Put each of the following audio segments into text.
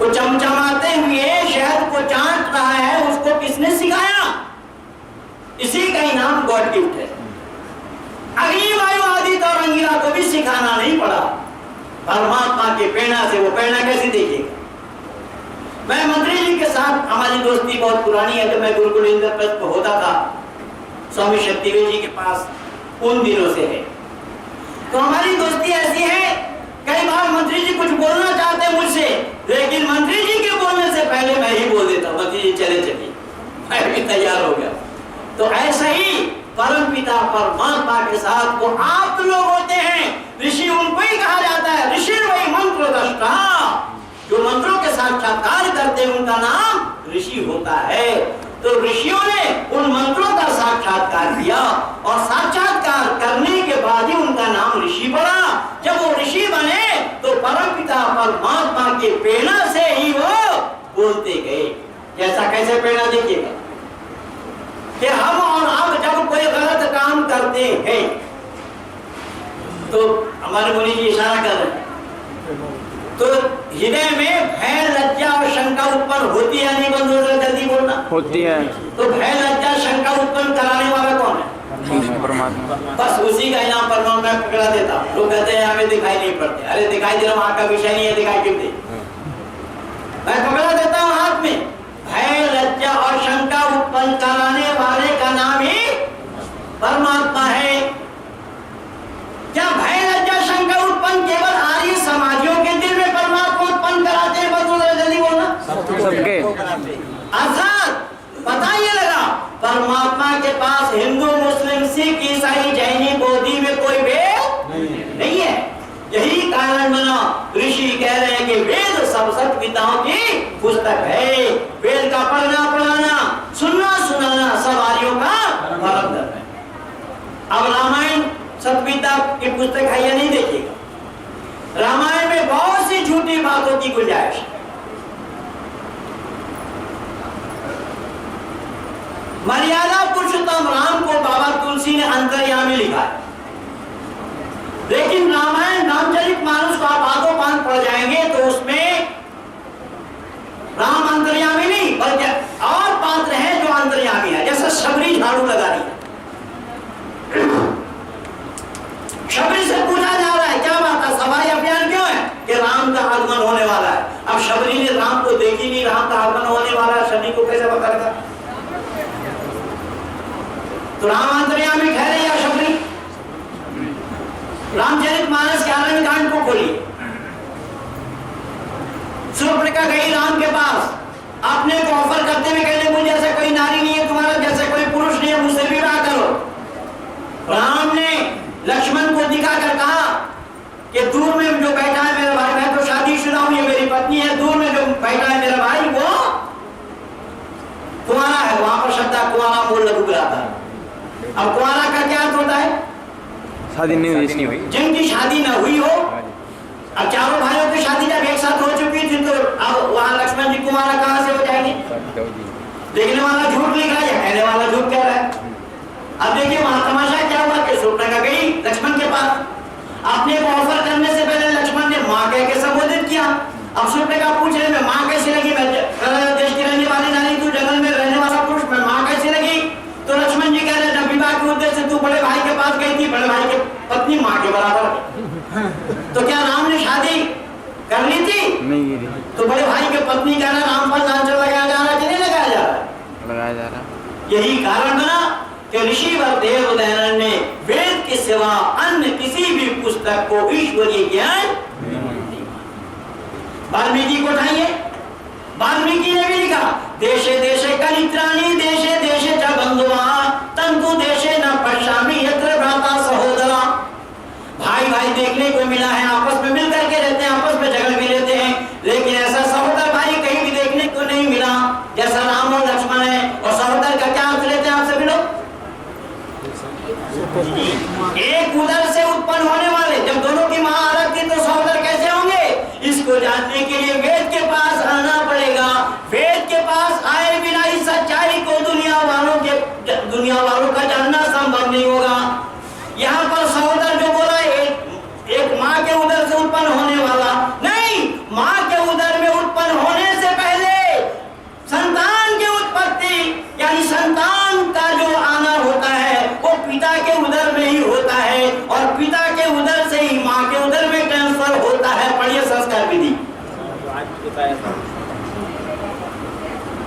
तो चमचमाते हुए शहद को चाट रहा है, उसको किसने सिखाया? इसी का ही नाम गॉड गिफ्ट है। अग्नि वायु आदित्य और अंगिरा को भी सिखाना नहीं पड़ा, परमात्मा के प्रेरणा से। वो प्रेरणा कैसे देखेगा? मैं मंत्री जी के साथ, हमारी दोस्ती बहुत पुरानी है, जब मैं गुरुकुल इंद्रप्रस्थ होता था स्वामी शक्तिवेल जी के पास, उन दिनों से है। तो हमारी दोस्ती ऐसी है, कई बार मंत्री जी कुछ बोलना चाहते हैं मुझसे, लेकिन मंत्री जी के बोलने से पहले मैं ही बोल देता, मंत्री जी चले चलिए, मैं भी तैयार हो गया। तो ऐसा ही परमपिता परमात्मा के साथ वो आप लोग होते हैं, ऋषि उनको ही कहा जाता है, ऋषि वही मंत्र दृष्टा, जो मंत्रों के साक्षात्कार करते हैं उनका नाम ऋषि होता है। तो ऋषियों ने उन मंत्रों का साक्षात्कार किया और साक्षात्कार करने के बाद ही उनका नाम ऋषि पड़ा। जब वो ऋषि बने तो परमपिता परमात्मा के प्रेरणा से ही वो बोलते गए। जैसा कैसे प्रेरणा देखिएगा कि हम और आप जब कोई गलत काम करते हैं तो हमारे मुनि जी इशारा कर रहे हैं, तो हृदय में भय लज्जा और शंका उत्पन्न होती है, नहीं बंद हो, जल्दी बोलना होती है। तो भय लज्जा शंका उत्पन्न कराने वाला कौन है? परमात्मा। बस उसी का इनाम परमात्मा में पकड़ा देता। लोग कहते हैं हमें दिखाई नहीं पड़ते, अरे दिखाई दे रहा, वहां का विषय नहीं है, दिखाई क्यों दे? मैं पकड़ा देता हूँ हाथ में। भय लज्जा और शंका उत्पन्न कराने वाले का नाम ही परमात्मा है। क्या भय लज्जा शंका उत्पन्न केवल आर्य समाजियों के दिल में परमात्मा उत्पन्न कराते हैं? बस जल्दी बोलना, सबके। अर्थात पता ये लगा, परमात्मा के पास हिंदू मुस्लिम सिख ईसाई जैनी बौद्धि में कोई भेद नहीं है। यही कारण बना ऋषि कह रहे हैं कि वेद सब सत्पिताओं की पुस्तक है। वेद का पढ़ना पढ़ाना सुनना सुनाना सब आर्यों का परम धर्म है। अब रामायण सत्पिता की पुस्तक है या नहीं, देखिएगा रामायण में बहुत सी झूठी बातों की गुंजाइश है। मर्यादा पुरुषोत्तम राम को बाबा तुलसी ने अंतर्यामी लिखा है, लेकिन रामायण रामचरितमानस को आप आधो पान पढ़ जाएंगे तो उसमें राम अंतर्यामी नहीं बल्कि और पात्र हैं जो अंतर्यामी है। जैसे शबरी झाड़ू लगा रही है, शबरी से पूछा जा रहा है क्या बात है, सवाई अभियान क्यों है? कि राम का आगमन होने वाला है। अब शबरी ने राम को देखी नहीं, राम का आगमन होने वाला है, शबरी को कैसे पता लगा? तो राम अंतर्यामी ठहरे या शबरी? रामचरितमानस के आरण्यकांड को खोलिए। शूर्पणखा गई राम के पास, अपने को ऑफर करते हुए कहने मुझे जैसा कोई नारी नहीं है, तुम्हारा जैसा कोई पुरुष नहीं है, मुझसे विवाह करो। राम ने लक्ष्मण को दिखाकर कहा कि दूर में जो बैठा है मेरा भाई, मैं तो शादीशुदा हूं, ये मेरी पत्नी है, दूर में जो बैठा है मेरा भाई वो कुंवारा है। वहां पर शब्द कुंवारा मूल लघु बुलाता है। अब कुंवारा का क्या अर्थ होता है? शादी नहीं हुई, जिनकी शादी न हुई हो। अब चारों भाइयों की शादी जब एक साथ हो चुकी थी तो अब वहां लक्ष्मण जी कुंवारा कहां से हो जाएंगे? देखने वाला झूठ लिख रहा है, कहने वाला झूठ कह रहा है। अब देखिए वहां तमाशा क्या हुआ कि शूर्पणखा गई लक्ष्मण के पास, अपने को ऑफर करने से पहले लक्ष्मण ने मां कह के संबोधित किया। अब शूर्पणखा पूछ रहे मैं मां कैसी लगी? मैं देश की रहने वाली नारी, तू जंगल में रहने वाला पुरुष, मैं मां कैसी लगी? तो लक्ष्मण जी कह रहे जब विवाह के उद्देश्य से तू बड़े भाई के पास गई थी, बड़े भाई की पत्नी मां के बराबर। तो क्या राम ने शादी कर ली थी? नहीं। तो बड़े भाई के पत्नी का राम पर लांछन लगाया जा रहा है कि नहीं लगाया जा रहा है? लगाया जा रहा। यही कारण बना कि ऋषिवर देव दयानंद ने वेद के सिवा अन्य किसी भी पुस्तक को ईश्वरीय ज्ञान नहीं। वाल्मीकि को उठाइए, वाल्मीकि ने भी लिखा देशे देशे कलित्राणि देशे देशे च बंधुआ तंतु देशे न पश्यामि यत्र भ्राता सहोदरा। भाई भाई देखने को मिला है, आपस में मिल करके रहते हैं, आपस में झगड़ भी लेते हैं, लेकिन ऐसा सहोदर भाई कहीं भी देखने को नहीं मिला जैसा राम और लक्ष्मण है। और सहोदर का क्या अर्थ लेते हैं आप सभी लोग? एक उदर से उत्पन्न होने वाले। जब दोनों की मां अलग थी तो सहोदर कैसे होंगे? इसको जानने के लिए वेद के पास आना पड़ेगा। वेद के पास आए बिना इस सच्चाई को दुनिया वालों का जानना संभव नहीं होगा। यहाँ पर सहोदर जो बोला एक माँ के उदर से उत्पन्न होने वाला नहीं, माँ के उदर में उत्पन्न होने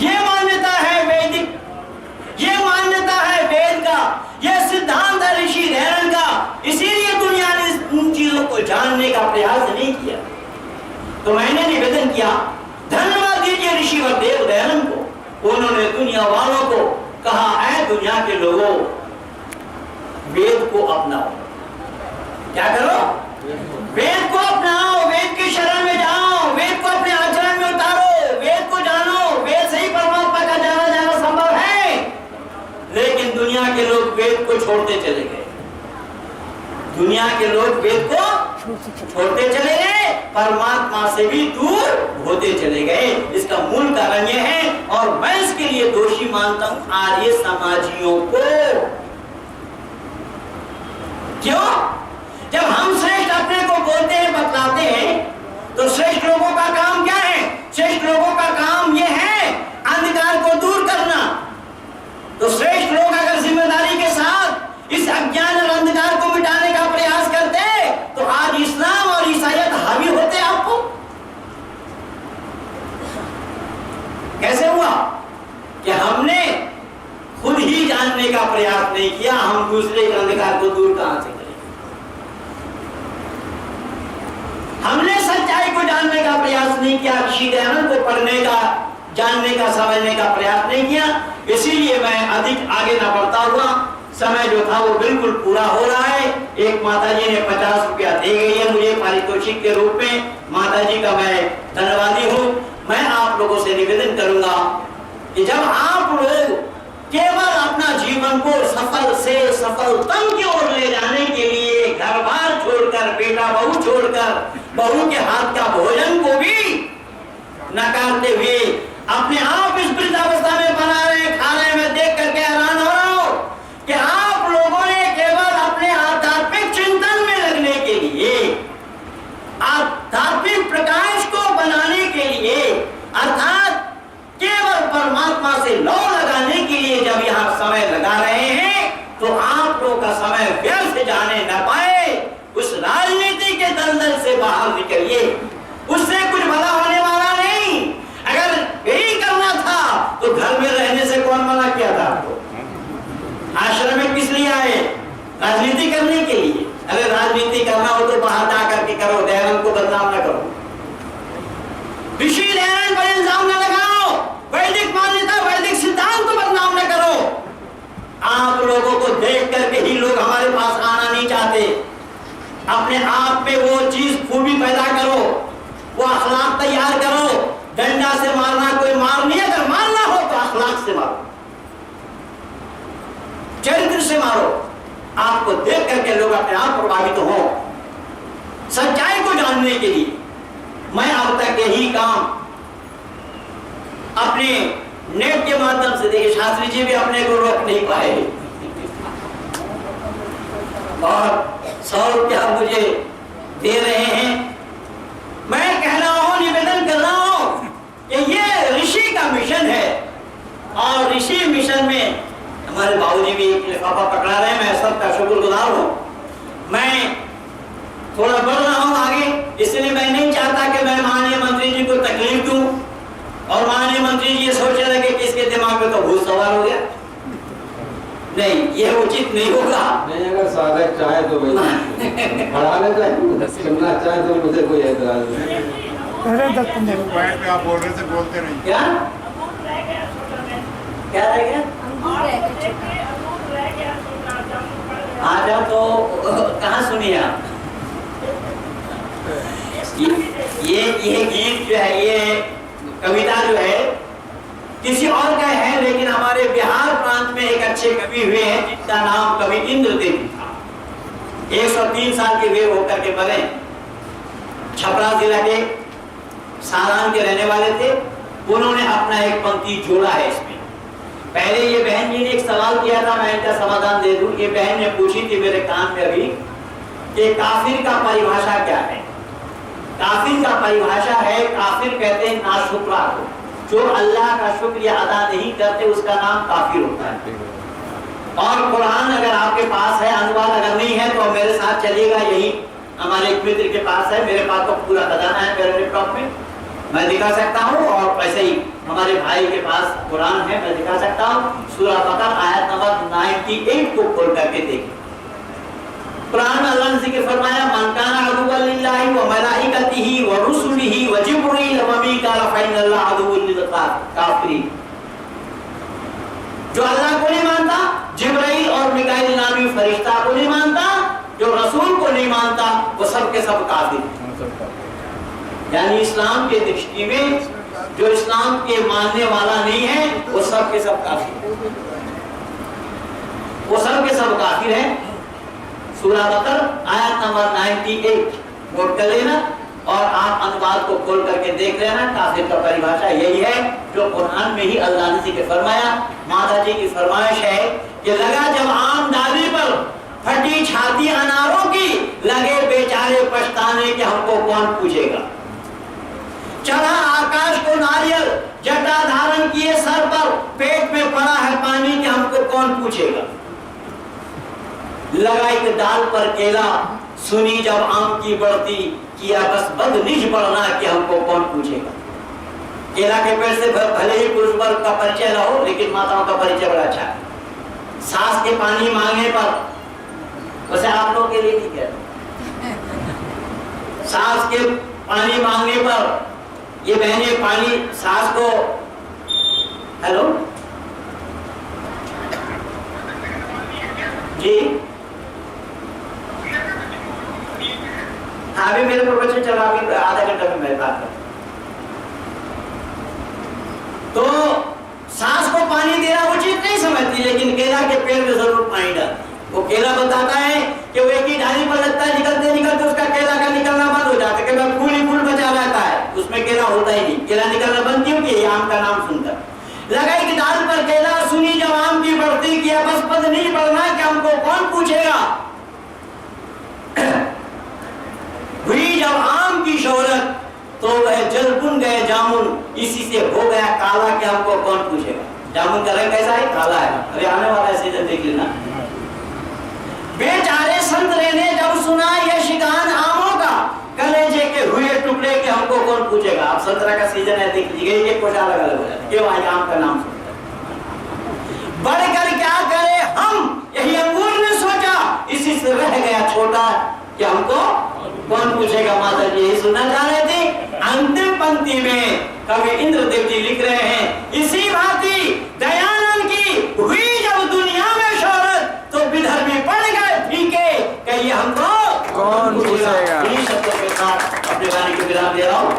ये मान्यता है वैदिक, ये मान्यता है वेद का, ये सिद्धांत है ऋषि धैर्य का। इसीलिए दुनिया ने इन चीजों को जानने का प्रयास नहीं किया। तो मैंने निवेदन किया, धन्यवाद दीजिए ऋषि देव दयानंद को। उन्होंने दुनिया वालों को कहा, ऐ दुनिया के लोगों, वेद को अपनाओ। क्या करो? वेद को अपनाओ, वेद की शरण में जाओ, वेद को अपने आचरण में उतारो, वेद को जानो। वेद से ही परमात्मा का जाना संभव है। लेकिन दुनिया के लोग वेद को छोड़ते चले गए। दुनिया के लोग वेद को छोड़ते चले गए, परमात्मा से भी दूर होते चले गए। इसका मूल कारण यह है, और मैं इसके लिए दोषी मानता हूं आर्य समाजियों को। क्यों? जब हम श्रेष्ठ अपने को बोलते हैं, बतलाते हैं, तो श्रेष्ठ लोगों का काम क्या है? श्रेष्ठ लोगों का काम यह है अंधकार को दूर करना। तो श्रेष्ठ लोग अगर जिम्मेदारी के साथ इस अज्ञान और अंधकार को मिटाने का प्रयास करते, तो आज इस्लाम और ईसाईयत हावी होते। आपको कैसे हुआ कि हमने खुद ही जानने का प्रयास नहीं किया, हम दूसरे के अंधकार को दूर कहां से करें? हमने सच्चाई को जानने का प्रयास नहीं किया, ऋषि दयानंद को पढ़ने का, जानने का, समझने का प्रयास नहीं किया। इसीलिए मैं अधिक आगे न बढ़ता हुआ, समय जो था वो बिल्कुल पूरा हो रहा है। एक माताजी ने 50 रुपया दे गई है मुझे पारितोषिक के रूप में। माताजी का मैं धन्यवादी हूँ। मैं आप लोगों से निवेदन करूंगा कि जब आप लोग केवल अपना जीवन को सफल से सफलतम की ओर ले जाने के लिए घर बार छोड़कर, बेटा बहू छोड़कर, बहू के हाथ का भोजन को भी नकारते हुए अपने आप इस वृद्धावस्था में बना रहे, खा रहे, मैं देख करके हैरान हो रहा हूं कि आप लोगों ने केवल अपने आध्यात्मिक चिंतन में लगने के लिए, आध्यात्मिक प्रकाश को बनाने के लिए, अर्थात केवल परमात्मा से लौ लगाने के लिए जब यहाँ समय लगा रहे हैं, तो आप लोगों का समय व्यर्थ जाने न पाए। उस राजनीति के दलदल से बाहर निकलिए, उससे कुछ भला होने वाला नहीं। अगर यही करना था तो घर में रहने से कौन मना किया था आपको? आश्रम में किस लिए आए? राजनीति करने के लिए। अगर राजनीति करना हो तो बाहर जा करके करो, दयानंद को बदनाम न करो, ऋषि दयानंद पर इल्जाम न लगाओ, वैदिक मान्यता, वैदिक सिद्धांत को बदनाम न करो। आप लोगों को देख करके ही लोग हमारे पास आना नहीं चाहते। अपने आप में वो चीज खूबी पैदा करो, वो अखलाक तैयार करो। डंडा से मारना कोई मार नहीं, अगर मारना हो तो अखलाक से मारो, चरित्र से मारो। आपको देख करके लोग अपने आप प्रभावित हो। सच्चाई को जानने के लिए मैं अब तक यही काम अपने नेट के माध्यम से, देखिए शास्त्री जी भी अपने को रोक नहीं पाए और 100 रुपया मुझे दे रहे हैं। मैं कह रहा हूं, निवेदन कर रहा हूं कि ये ऋषि का मिशन है, और ऋषि मिशन में हमारे बाबूजी भी एक लिफाफा पकड़ा रहे हैं। मैं सबका शुक्रगुजार हूं। मैं थोड़ा बढ़ रहा हूं आगे, इसलिए मैं नहीं चाहता कि मैं माननीय मंत्री जी को तकलीफ दूं और माननीय मंत्री जी ये सोचने लगे कि इसके दिमाग में तो भूत सवार हो गया। नहीं, ये उचित नहीं होगा। नहीं, अगर साधक चाहे तो भाई पढ़ाने चाहे, सुनना चाहे तो मुझे कोई एतराज नहीं। पॉइंट पे आप बोल रहे थे, बोलते नहीं। क्या क्या रह गया? आजा तो कहाँ सुनी आप? ये गीत जो है, ये कविता जो है किसी और का है, लेकिन हमारे बिहार प्रांत में एक अच्छे कवि हुए हैं जिनका नाम कवि इंद्रदेव था। 103 साल के वे होकर के बने, छपरा जिला के सारण के रहने वाले थे। उन्होंने अपना एक पंक्ति जोड़ा है इसमें। पहले ये बहन जी ने एक सवाल किया था, मैं इनका समाधान दे दूं। ये बहन ने पूछी थी मेरे कान में अभी कि काफिर का परिभाषा क्या है। काफिर का परिभाषा है, काफिर कहते हैं नाशुक्रा को, जो अल्लाह का शुक्रिया अदा नहीं करते उसका नाम काफिर होता है। और कुरान अगर आपके पास है, अनुवाद अगर नहीं है तो मेरे साथ चलिएगा, यही हमारे एक मित्र के पास है, मेरे पास तो पूरा खजाना है मेरे लैपटॉप में। मैं दिखा सकता हूँ, और ऐसे ही हमारे भाई के पास कुरान है, मैं दिखा सकता हूँ। सूरह बकरा आयत नंबर 98 को खोल करके देखिए। कुरान में अल्लाह ने जिक्र फरमाया, मन काना अदुव्वन लिल्लाहि व मलाइकतिही व रुसुलिही व जिब्रील व मीकाल फइन्नल्लाह अदुव्वुन लिल काफिरीन। जो अल्लाह को नहीं मानता, जिब्राइल और मिकाईल नामी फरिश्ता को नहीं मानता, जो रसूल को नहीं मानता, वो सब के सब काफिर। यानी इस्लाम के दृष्टि में जो इस्लाम के मानने वाला नहीं है, वो सब के सब काफिर, वो सब के सब काफिर है। सूरह बकरा आयत नंबर 98 नोट कर लेना, और आप अनुवाद को खोल करके देख लेना। काफिर का परिभाषा यही है जो कुरान में ही अल्लाह ने जिक्र फरमाया। माता जी की फरमाइश है कि लगा जब आम डाली पर फटी छाती अनारों की, लगे बेचारे पछताने कि हमको कौन पूछेगा। चढ़ा आकाश को नारियल, जटा धारण किए सर पर, पेट में पड़ा है पानी कि हमको कौन पूछेगा। लगा एक डाल पर केला, सुनी जब आम की बढ़ती, किया बस बदनिज बढ़ना कि हमको कौन पूछेगा। केला के पेड़ से भले ही पुरुष वर्ग का परिचय ना हो, लेकिन माताओं का परिचय बड़ा अच्छा है। सास के पानी मांगने पर, वैसे आप लोगों के लिए ठीक है, सास के पानी मांगने पर ये बहने पानी सास को, हेलो जी, अभी मेरे प्रवचन चला, अभी आधा घंटा में मैं बात करता। तो सास को पानी देना उचित नहीं समझती, लेकिन केला के पेड़ में जरूर पानी डालती। वो केला बताता है कि वो एक ही डाली पर लगता है, निकलते निकलते उसका केला का निकलना बंद हो जाता है, केवल फूल ही फूल बचा रहता है, उसमें केला होता ही नहीं। केला निकलना बंद क्यों किया? आम का नाम सुनकर। लगा एक डाल पर केला, सुनी जब आम की बढ़ती, किया बस पद नहीं बढ़ना कि हमको कौन पूछेगा। हुई जब आम की शोहरत, तो वह जल बुन गए जामुन, इसी से हो गया काला कि हमको कौन पूछेगा। जामुन का रंग कैसा है? काला है। अरे आने वाला है सीजन, देख लेना। बेचारे संतरे ने जब सुना यह शिकान आमों का, कलेजे के हुए टुकड़े के हमको कौन पूछेगा। अब संतरा का सीजन है, देख लीजिए, ये कुछ अलग अलग हो जाता है, क्यों? आज आम का नाम सुनता है। बढ़कर क्या करे हम, यही अंगूर ने सोचा, इसी से रह गया छोटा कि हमको कौन पूछेगा। माता जी यही सुनना चाह रहे थे। अंतिम पंक्ति में कवि इंद्रदेव जी लिख रहे हैं, इसी भांति दयानंद की हुई जब दुनिया में शोहरत, तो विधर में पड़ गए फीके, कहिए हमको कौन पूछेगा। इन्हीं शब्दों के साथ अपने वाणी को विराम दे रहा हूँ।